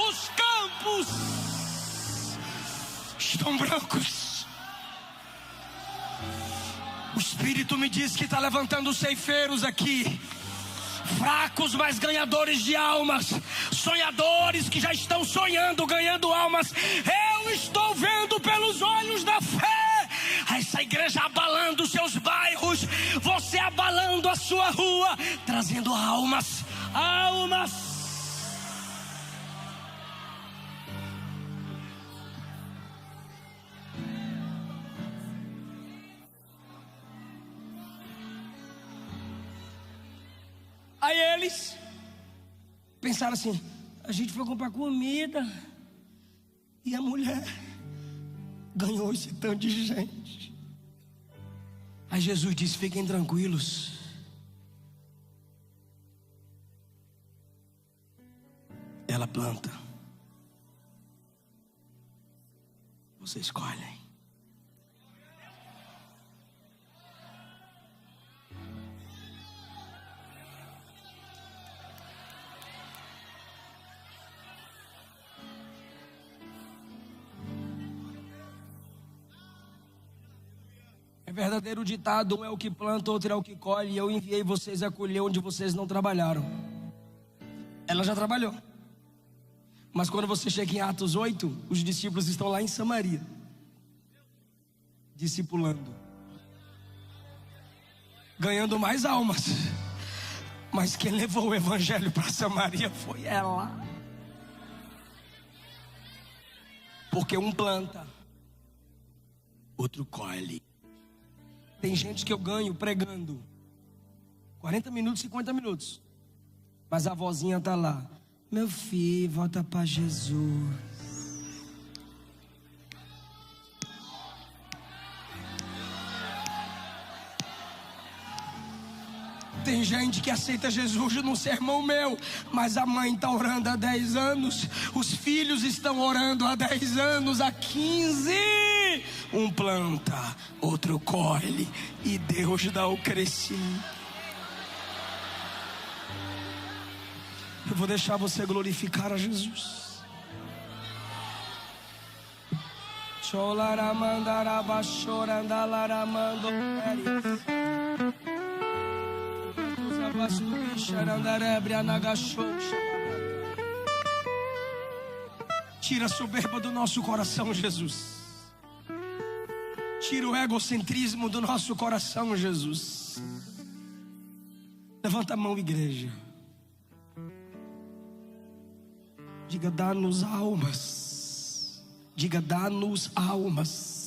Os campos estão brancos. O Espírito me diz que está levantando ceifeiros aqui, fracos, mas ganhadores de almas, sonhadores que já estão sonhando, ganhando almas. Eu estou vendo pelos olhos da fé essa igreja abalando os seus bairros, você abalando a sua rua, trazendo almas. Aí eles pensaram assim, a gente foi comprar comida e a mulher ganhou esse tanto de gente. Aí Jesus disse, fiquem tranquilos. Ela planta, vocês colhem. É verdadeiro ditado, um é o que planta, outro é o que colhe. E eu enviei vocês a colher onde vocês não trabalharam. Ela já trabalhou. Mas quando você chega em Atos 8, os discípulos estão lá em Samaria, discipulando, ganhando mais almas. Mas quem levou o evangelho para Samaria foi ela. Porque um planta, outro colhe. Tem gente que eu ganho pregando 40 minutos, 50 minutos, mas a vozinha tá lá, meu filho, volta para Jesus. Tem gente que aceita Jesus num sermão meu, mas a mãe está orando há 10 anos, os filhos estão orando há 10 anos, há 15. Um planta, outro colhe, e Deus dá o crescimento. Eu vou deixar você glorificar a Jesus. Tira a soberba do nosso coração, Jesus. Tira o egocentrismo do nosso coração, Jesus. Levanta a mão, igreja. Diga, dá-nos almas. Diga, dá-nos almas.